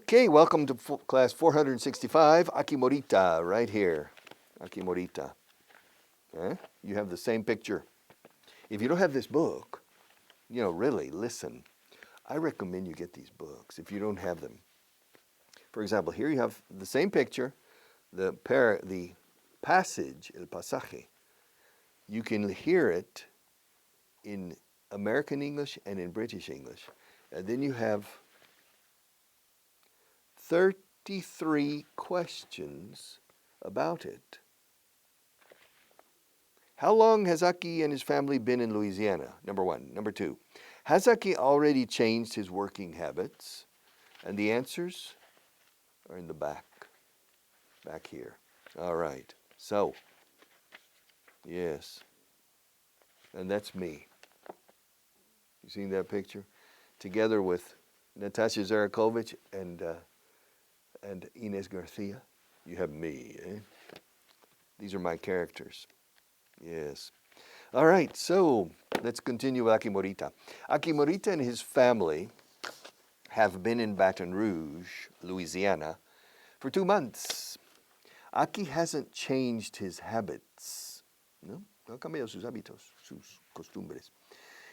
Okay, welcome to class 465, Aki Morita, right here. Aki Morita. You have the same picture. If you don't have this book, really, listen. I recommend you get these books if you don't have them. For example, here you have the same picture, the passage, el pasaje. You can hear it in American English and in British English. And then you have 33 questions about it. How long has Aki and his family been in Louisiana? Number one. Number two, has Aki already changed his working habits? And the answers are in the back here. All right. So, yes. And that's me. You seen that picture? Together with Natasha Zarakovich and Inez Garcia. You have me, eh? These are my characters. Yes. All right, so let's continue with Aki Morita. Aki Morita and his family have been in Baton Rouge, Louisiana, for 2 months. Aki hasn't changed his habits. No ha cambiado sus hábitos, sus costumbres.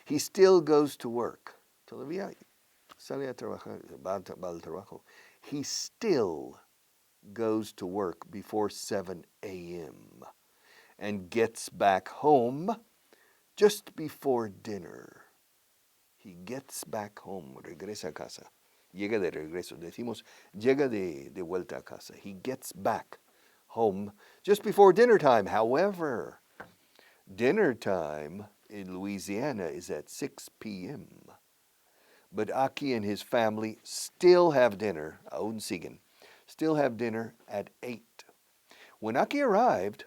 He still goes to work. Todavía sale a trabajar, va al trabajo. He still goes to work before 7 a.m. and gets back home just before dinner. He gets back home, regresa a casa. Llega de regreso. Decimos, llega de vuelta a casa. He gets back home just before dinner time. However, dinner time in Louisiana is at 6 p.m. But Aki and his family still have dinner, aún siguen, still have dinner at 8. When Aki arrived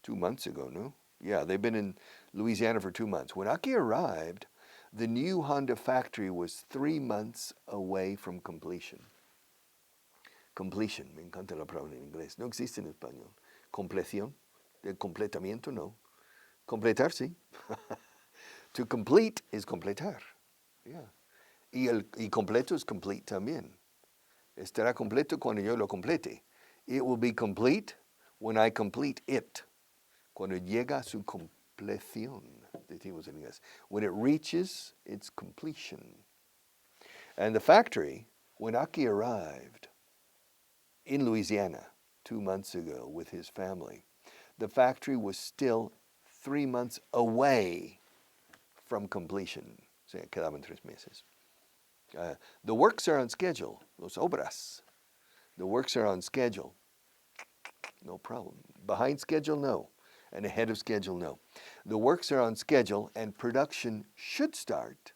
2 months ago, no? Yeah, they've been in Louisiana for 2 months. When Aki arrived, the new Honda factory was 3 months away from completion. Completion, me encanta la palabra en inglés. No existe en español. Compleción, el completamiento, no. Completar, sí. To complete is completar. Yeah. Y completo es complete también. Estará completo cuando yo lo complete. It will be complete when I complete it. Cuando llega a su compleción, decimos en inglés. When it reaches its completion. And the factory, when Aki arrived in Louisiana 2 months ago with his family, the factory was still 3 months away from completion. O sea, quedaban 3 meses. The works are on schedule, los obras. The works are on schedule. No problem. Behind schedule, no. And ahead of schedule, no. The works are on schedule and production should start.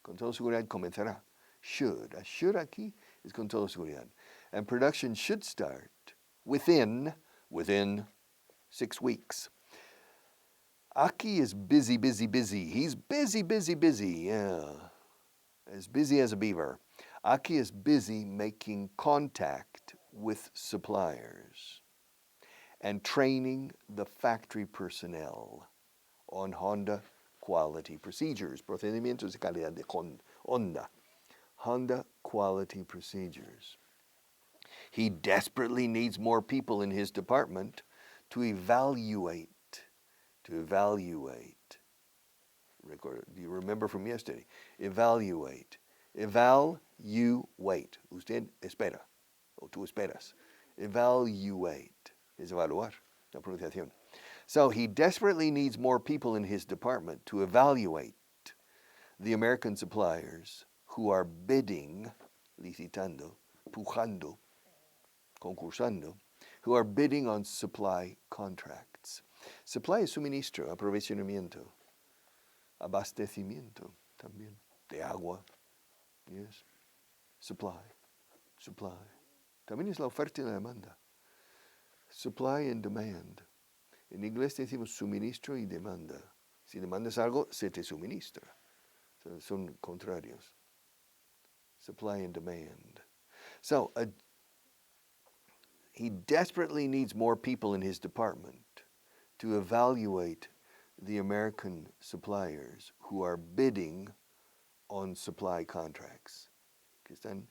Con toda seguridad comenzará. Should. A should aquí es con toda seguridad. And production should start within 6 weeks. Aki is busy. He's busy. Yeah. As busy as a beaver. Aki is busy making contact with suppliers and training the factory personnel on Honda quality procedures, procedimientos de calidad de Honda quality procedures. He desperately needs more people in his department to evaluate. Do you remember from yesterday? Evaluate. Usted espera, o tú esperas. Evaluate es evaluar, la pronunciación. So he desperately needs more people in his department to evaluate the American suppliers who are bidding, licitando, pujando, concursando, who are bidding on supply contracts. Supply es suministro, aprovisionamiento, abastecimiento también, de agua, yes. Supply. También es la oferta y la demanda. Supply and demand. En inglés decimos suministro y demanda. Si demandas algo, se te suministra. Son contrarios. Supply and demand. So, he desperately needs more people in his department to evaluate the American suppliers who are bidding on supply contracts. que están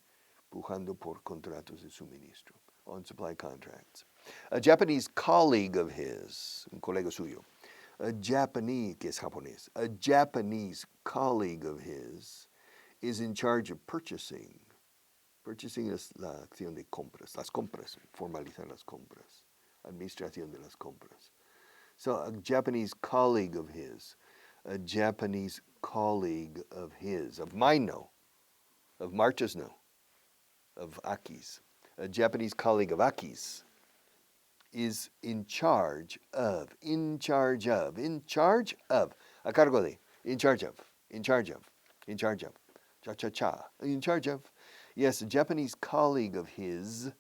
pujando por contratos de suministro, on supply contracts. A Japanese colleague of his, un colega suyo, a Japanese, que es japonés, a Japanese colleague of his is in charge of purchasing. Purchasing es la acción de compras, las compras, formalizar las compras, administración de las compras. So a Japanese colleague of his, a Japanese colleague of his, of mine no, of Marta's no, of Aki's, a Japanese colleague of Aki's is in charge of, a cargo de, in charge of, cha-cha-cha, in charge of. Yes, a Japanese colleague of his,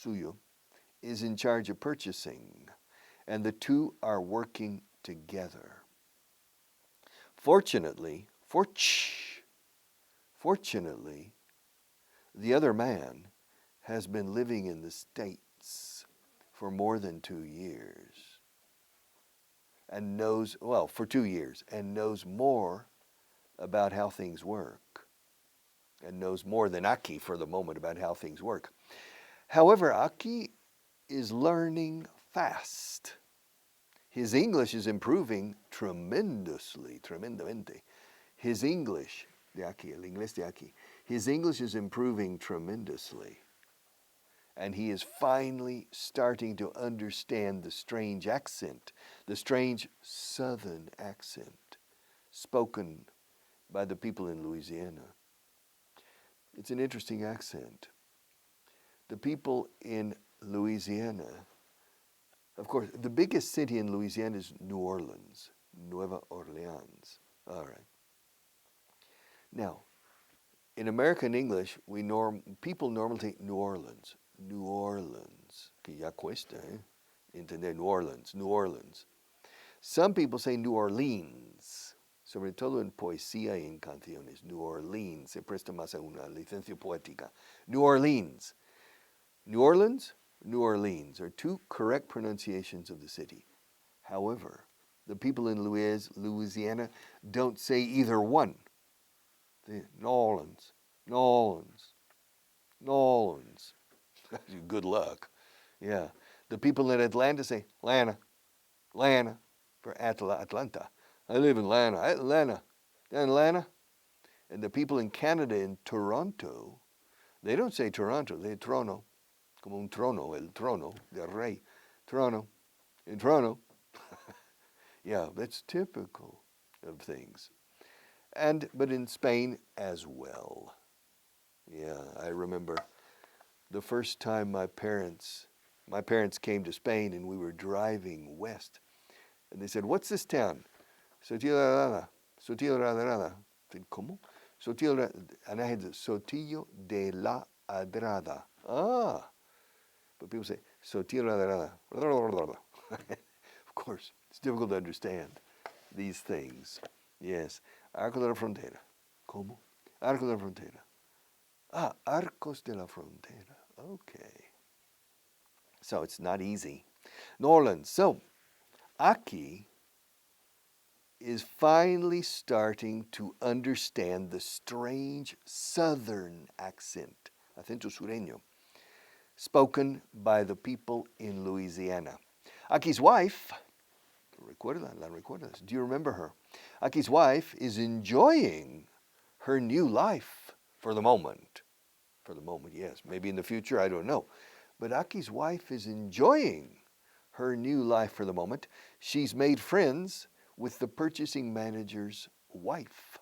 suyo, is in charge of purchasing, and the two are working together. Fortunately, the other man has been living in the States for more than 2 years and knows, well, for 2 years, and knows more about how things work, and knows more than Aki for the moment about how things work. However, Aki is learning fast. His English is improving tremendamente. His English, de aquí, el inglés de aquí, his English is improving tremendously. And he is finally starting to understand the strange accent, the strange southern accent spoken by the people in Louisiana. It's an interesting accent. The people in Louisiana, of course, the biggest city in Louisiana is New Orleans, Nueva Orleans. All right. Now, in American English, people normally think New Orleans, que ya cuesta, entender New Orleans. Some people say New Orleans, sobre todo en poesía y en canciones. New Orleans, se presta más a una licencia poética. New Orleans are two correct pronunciations of the city. However, the people in Louisiana don't say either one. New Orleans. Good luck. Yeah. The people in Atlanta say Atlanta, for Atlanta. I live in Atlanta. And the people in Canada, in Toronto, they don't say Toronto, they say trono, como un trono, el trono del rey. Toronto, in Toronto. Yeah, that's typical of things. But in Spain as well. Yeah, I remember the first time my parents came to Spain and we were driving west. And they said, "What's this town?" Sotillo de la Adrada. I said, ¿Cómo? And I had the Sotillo de la Adrada. Ah. But people say, Sotillo de la Adrada. Of course, it's difficult to understand these things. Yes. Arco de la Frontera. ¿Cómo? Arco de la Frontera. Ah, Arcos de la Frontera. Okay. So it's not easy. New Orleans. So, Aki is finally starting to understand the strange southern accent, acento sureño, spoken by the people in Louisiana. Aki's wife, la recuerdas? Do you remember her? Aki's wife is enjoying her new life for the moment. For the moment, yes. Maybe in the future, I don't know. But Aki's wife is enjoying her new life for the moment. She's made friends with the purchasing manager's wife,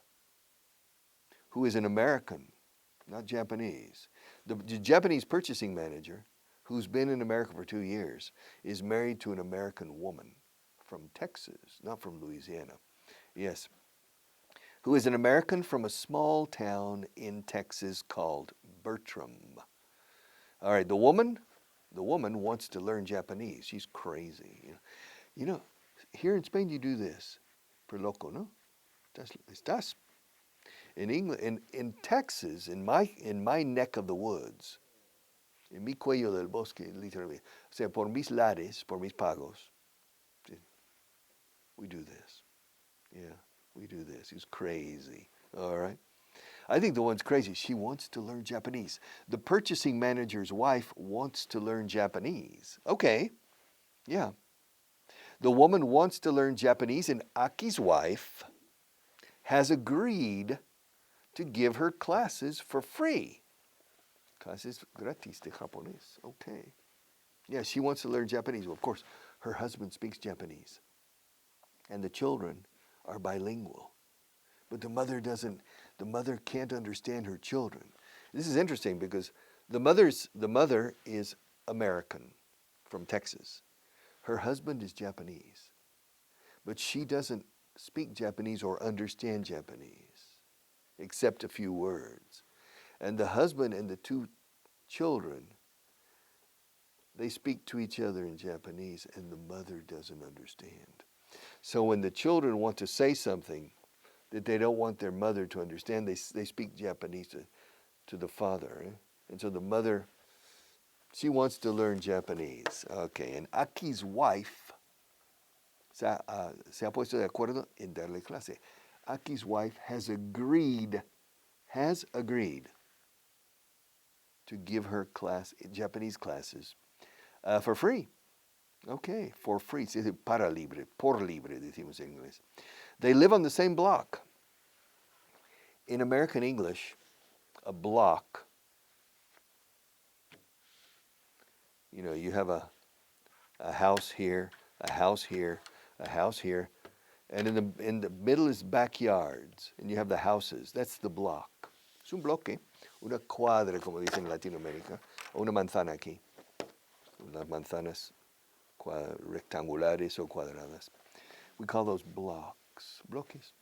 who is an American, not Japanese. The Japanese purchasing manager, who's been in America for 2 years, is married to an American woman from Texas, not from Louisiana. Yes. Who is an American from a small town in Texas called Bertram. All right, the woman wants to learn Japanese. She's crazy. You know, here in Spain you do this. Per loco, no? Estás. In England, in Texas, in my neck of the woods, en mi cuello del bosque, literally, o sea, por mis lares, por mis pagos, we do this. Yeah, we do this. It's crazy. All right. I think the one's crazy. She wants to learn Japanese. The purchasing manager's wife wants to learn Japanese. Okay, yeah. The woman wants to learn Japanese, and Aki's wife has agreed to give her classes for free. Clases gratis de japonés. Okay. Yeah, she wants to learn Japanese. Well, of course, her husband speaks Japanese, and the children are bilingual. But the mother can't understand her children. This is interesting because the mother is American from Texas. Her husband is Japanese, but she doesn't speak Japanese or understand Japanese, except a few words. And the husband and the two children, they speak to each other in Japanese, and the mother doesn't understand. So when the children want to say something that they don't want their mother to understand, they speak Japanese to the father. And so the mother, she wants to learn Japanese. Okay, and Aki's wife se ha puesto de acuerdo en darle clase. Aki's wife has agreed to give her Japanese classes for free. Okay, for free. Se dice para libre, por libre, decimos en inglés. They live on the same block. In American English, a block, you have a house here, a house here, a house here, and in the middle is backyards, and you have the houses. That's the block. Es un bloque, una cuadra, como dicen en Latinoamérica, o una manzana aquí. Las manzanas rectangulares o cuadradas. We call those blocks, bloques.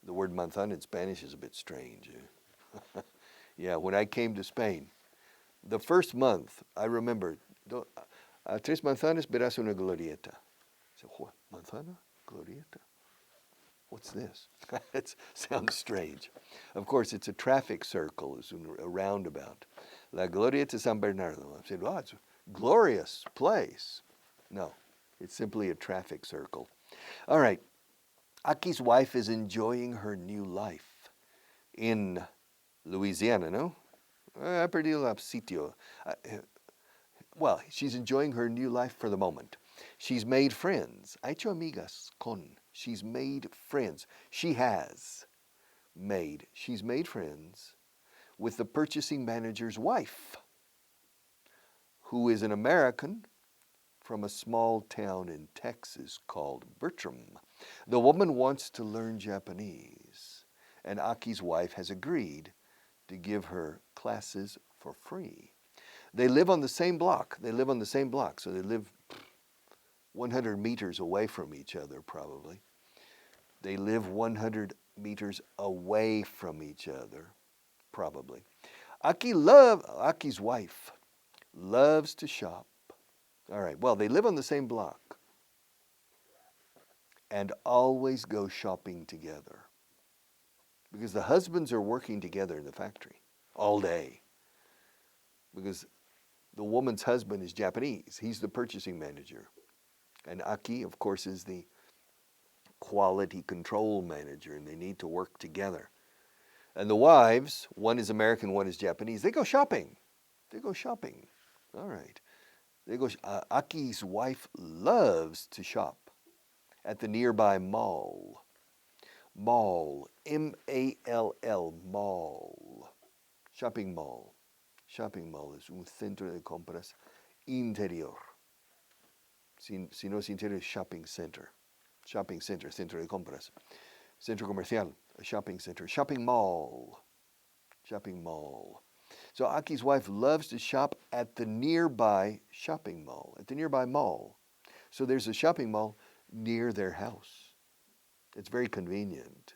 The word manzana in Spanish is a bit strange. Yeah, when I came to Spain, the first month, I remember, tres manzanas verás una glorieta. I said, what, manzana? Glorieta? What's this? It sounds strange. Of course, it's a traffic circle, it's a roundabout. La Glorieta San Bernardo. I said, oh, it's a glorious place. No, it's simply a traffic circle. All right. Aki's wife is enjoying her new life in Louisiana, no? Ha perdido el sitio. Well, she's enjoying her new life for the moment. She's made friends. Ha hecho amigas con. She's made friends. She's made friends with the purchasing manager's wife, who is an American from a small town in Texas called Bertram. The woman wants to learn Japanese, and Aki's wife has agreed to give her classes for free. They live on the same block. So they live 100 meters away from each other, probably. They live 100 meters away from each other, probably. Aki's wife loves to shop. All right, well, they live on the same block and always go shopping together because the husbands are working together in the factory all day because the woman's husband is Japanese. He's the purchasing manager. And Aki, of course, is the quality control manager, and they need to work together. And the wives, one is American, one is Japanese, they go shopping. All right. Aki's wife loves to shop at the nearby mall. Mall, M-A-L-L, mall. Shopping mall. Shopping mall es un centro de compras interior. Si no es interior, shopping center. Shopping center, centro de compras. Centro comercial, a shopping center. Shopping mall. Shopping mall. So Aki's wife loves to shop at the nearby shopping mall, at the nearby mall. So there's a shopping mall near their house. It's very convenient.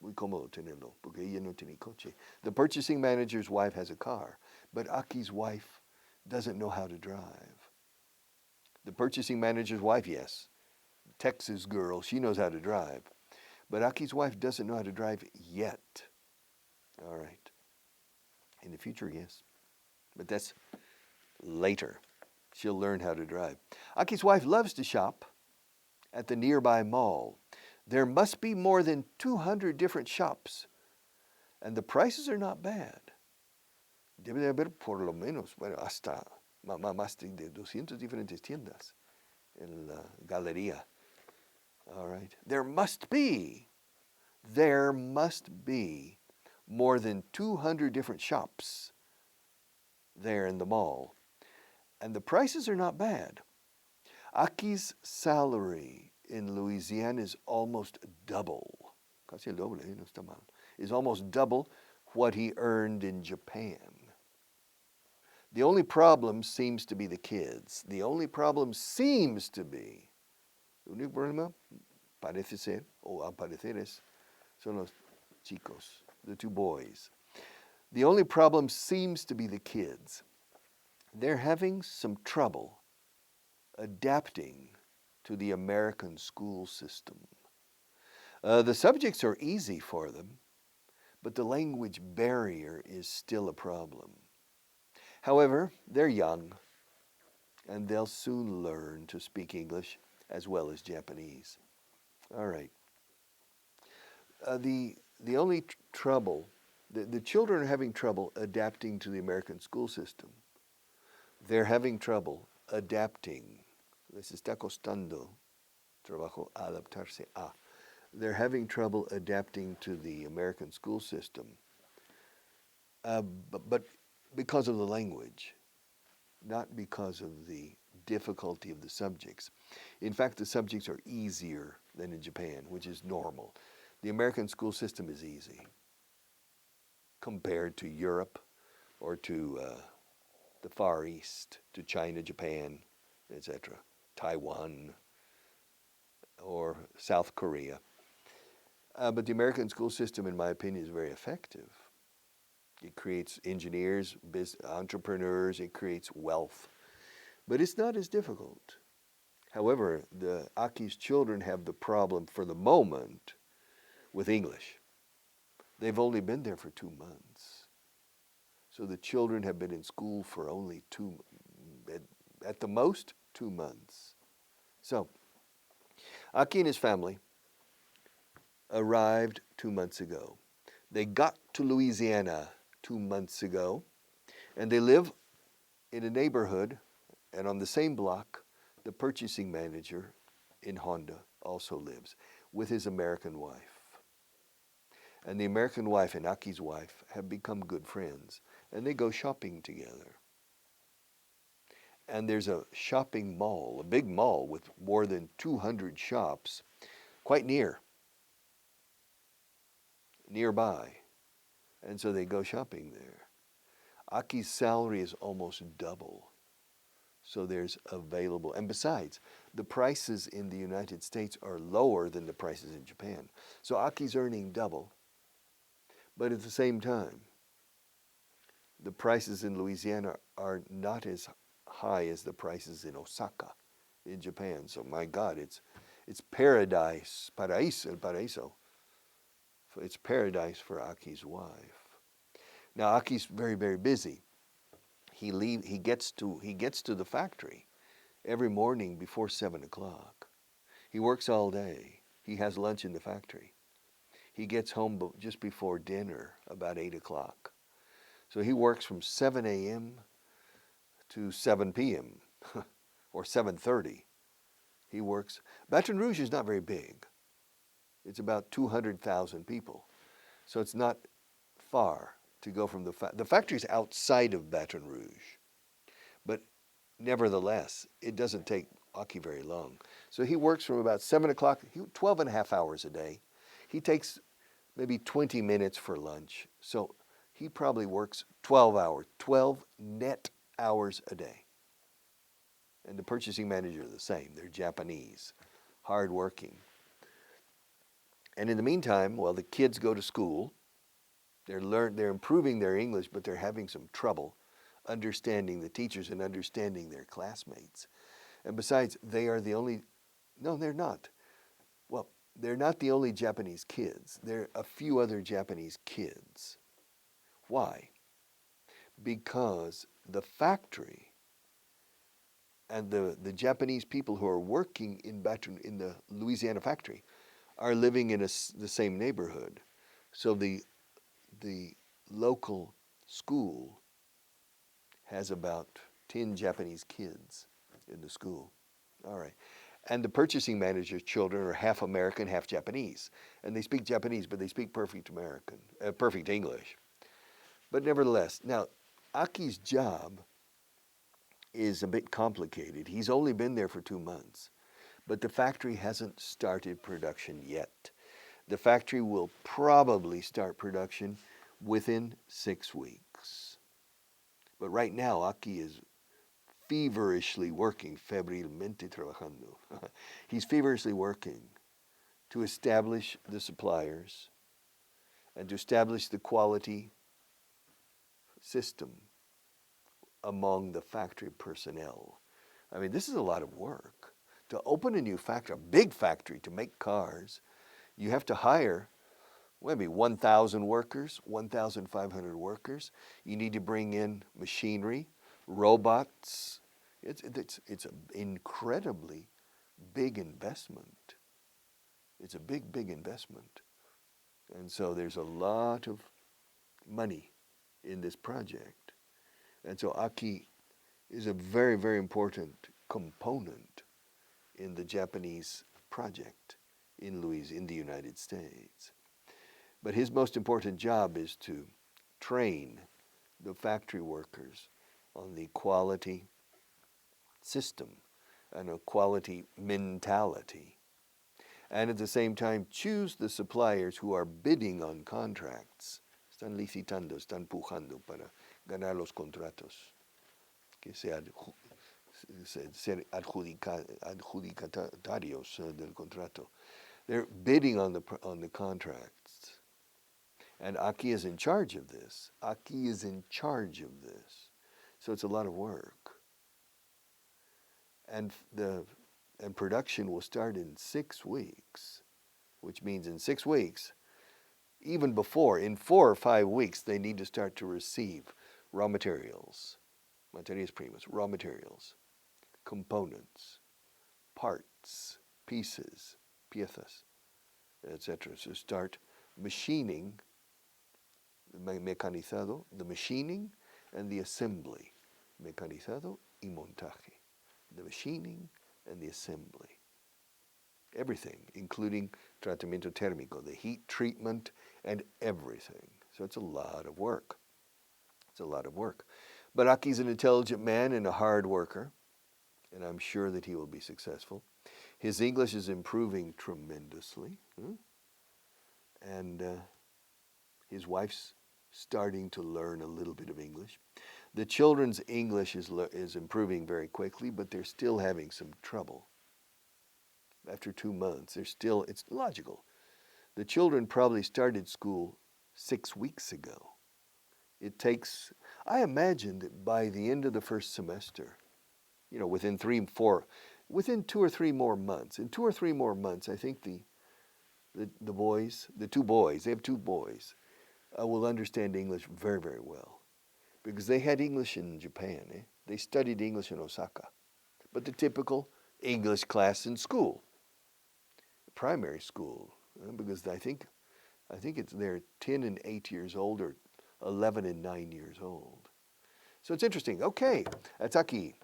Muy cómodo tenerlo, porque ella no tiene coche. The purchasing manager's wife has a car, but Aki's wife doesn't know how to drive. The purchasing manager's wife, yes, Texas girl, she knows how to drive. But Aki's wife doesn't know how to drive yet. All right. In the future, yes. But that's later. She'll learn how to drive. Aki's wife loves to shop at the nearby mall. There must be more than 200 different shops And the prices are not bad. Debe de haber por lo menos, bueno, hasta más de 200 diferentes tiendas en la galería. All right. There must be more than 200 different shops there in the mall. And the prices are not bad. Aki's salary in Louisiana is almost double. Casi el doble, no está mal. Is almost double what he earned in Japan. The only problem seems to be the kids. The only problem seems to be, el único problema parece ser, o al parecer es, son los chicos, the two boys. The only problem seems to be the kids. They're having some trouble adapting to the American school system. The subjects are easy for them, but the language barrier is still a problem. However, they're young, and they'll soon learn to speak English as well as Japanese. All right. The only trouble, the children are having trouble adapting to the American school system. They're having trouble adapting. Les está costando trabajo adaptarse a. They're having trouble adapting to the American school system, but because of the language, not because of the difficulty of the subjects. In fact, the subjects are easier than in Japan, which is normal. The American school system is easy compared to Europe or to the Far East, to China, Japan, etc., Taiwan, or South Korea. But the American school system, in my opinion, is very effective. It creates engineers, entrepreneurs, it creates wealth. But it's not as difficult. However, the Aki's children have the problem for the moment with English. They've only been there for 2 months. So the children have been in school for only at the most, 2 months. So, Aki and his family arrived 2 months ago. They got to Louisiana 2 months ago, and they live in a neighborhood, and on the same block, the purchasing manager in Honda also lives with his American wife. And the American wife and Aki's wife have become good friends, and they go shopping together. And there's a shopping mall, a big mall with more than 200 shops, quite nearby. And so they go shopping there. Aki's salary is almost double. So there's available. And besides, the prices in the United States are lower than the prices in Japan. So Aki's earning double. But at the same time, the prices in Louisiana are not as high as the prices in Osaka in Japan. So my God, it's paradise, el paraíso. It's paradise for Aki's wife. Now Aki's very, very busy. He gets to the factory every morning before 7 o'clock. He works all day. He has lunch in the factory. He gets home just before dinner, about 8 o'clock. So he works from 7 a.m. to 7 p.m. or 7:30. He works. Baton Rouge is not very big. It's about 200,000 people. So it's not far to go from the factory's outside of Baton Rouge. But nevertheless, it doesn't take Aki very long. So he works from about 7 o'clock, 12 and a half hours a day. He takes maybe 20 minutes for lunch. So he probably works 12 hours, 12 net hours a day. And the purchasing manager are the same. They're Japanese, hardworking. And in the meantime, while the kids go to school, they're improving their English, but they're having some trouble understanding the teachers and understanding their classmates. And besides, they are the only, no, they're not. Well, they're not the only Japanese kids. There are a few other Japanese kids. Why? Because the factory and the Japanese people who are working in the Louisiana factory are living in the same neighborhood. So the the local school has about 10 Japanese kids in the school. All right. And the purchasing manager's children are half American, half Japanese. And they speak Japanese, but they speak perfect perfect English. But nevertheless, now, Aki's job is a bit complicated. He's only been there for 2 months, but the factory hasn't started production yet. The factory will probably start production within 6 weeks. But right now, Aki is feverishly working, febrilmente trabajando. He's feverishly working to establish the suppliers and to establish the quality system among the factory personnel. I mean, this is a lot of work. To open a new factory, a big factory to make cars, you have to hire maybe 1,000 workers, 1,500 workers. You need to bring in machinery, robots. It's an incredibly big investment. It's a big, big investment. And so there's a lot of money in this project. And so Aki is a very, very important component in the Japanese project in the United States. But his most important job is to train the factory workers on the quality system and a quality mentality. And at the same time, choose the suppliers who are bidding on contracts. Están licitando, están pujando para ganar los contratos. Que ser adjudicatarios del contrato. They're bidding on the contracts. And Aki is in charge of this. Aki is in charge of this. So it's a lot of work. And production will start in 6 weeks, which means in 6 weeks, even before, in 4 or 5 weeks, they need to start to receive raw materials, materias primas, raw materials, components, parts, pieces, piezas, etc. So start machining, mecanizado, the machining and the assembly, mecanizado y montaje, the machining and the assembly. Everything, including tratamiento térmico, the heat treatment and everything. So it's a lot of work. It's a lot of work. But Aki's an intelligent man and a hard worker, and I'm sure that he will be successful. His English is improving tremendously, and his wife's starting to learn a little bit of English. The children's English is improving very quickly, but they're still having some trouble. After 2 months, it's logical. The children probably started school 6 weeks ago. I imagine that by the end of the first semester, within 2 or 3 more months, in 2 or 3 more months, I think the two boys, they have 2 boys, will understand English very, very well. Because they had English in Japan. They studied English in Osaka. But the typical English class in school, primary school, because I think they're 10 and 8 years old or 11 and 9 years old. So it's interesting. Okay, that's Aki.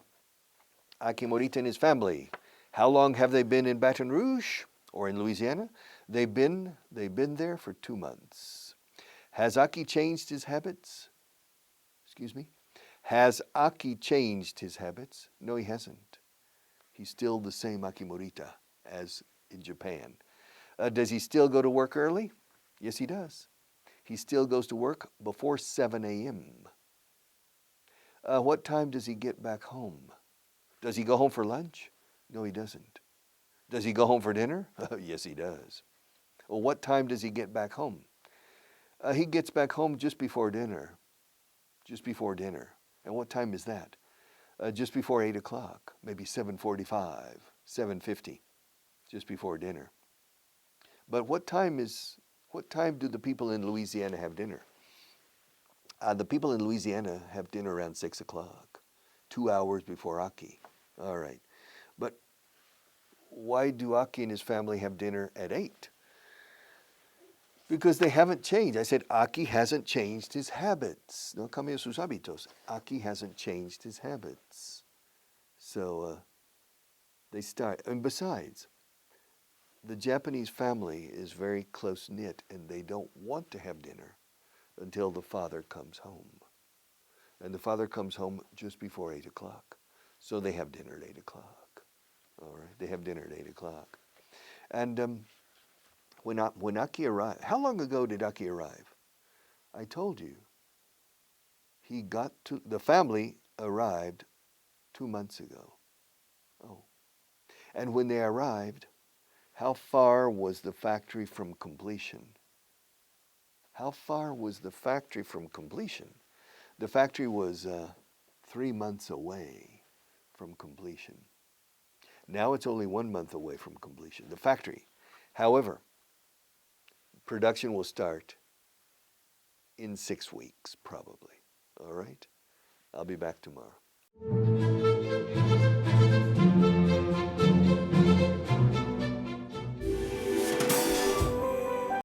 Aki Morita and his family. How long have they been in Baton Rouge or in Louisiana? They've been there for 2 months. Has Aki changed his habits? Excuse me? Has Aki changed his habits? No, he hasn't. He's still the same Aki Morita as in Japan. Does he still go to work early? Yes, he does. He still goes to work before 7 a.m. What time does he get back home? Does he go home for lunch? No, he doesn't. Does he go home for dinner? Yes, he does. Well, what time does he get back home? He gets back home just before dinner. Just before dinner. And what time is that? Just before 8 o'clock, maybe 7:45, 7:50, just before dinner. But what time do the people in Louisiana have dinner? The people in Louisiana have dinner around 6 o'clock, 2 hours before Aki. All right. But why do Aki and his family have dinner at 8? Because they haven't changed. I said, Aki hasn't changed his habits. No cambió sus hábitos. Aki hasn't changed his habits. So they start. And besides, the Japanese family is very close-knit, and they don't want to have dinner until the father comes home. And the father comes home just before 8 o'clock. So they have dinner at 8 o'clock. All right, they have dinner at 8 o'clock. And when Aki arrived, how long ago did Aki arrive? I told you. The family arrived 2 months ago. Oh. And when they arrived, how far was the factory from completion? How far was the factory from completion? The factory was 3 months away from completion. Now it's only 1 month away from completion, the factory. However, production will start in 6 weeks, probably. All right? I'll be back tomorrow.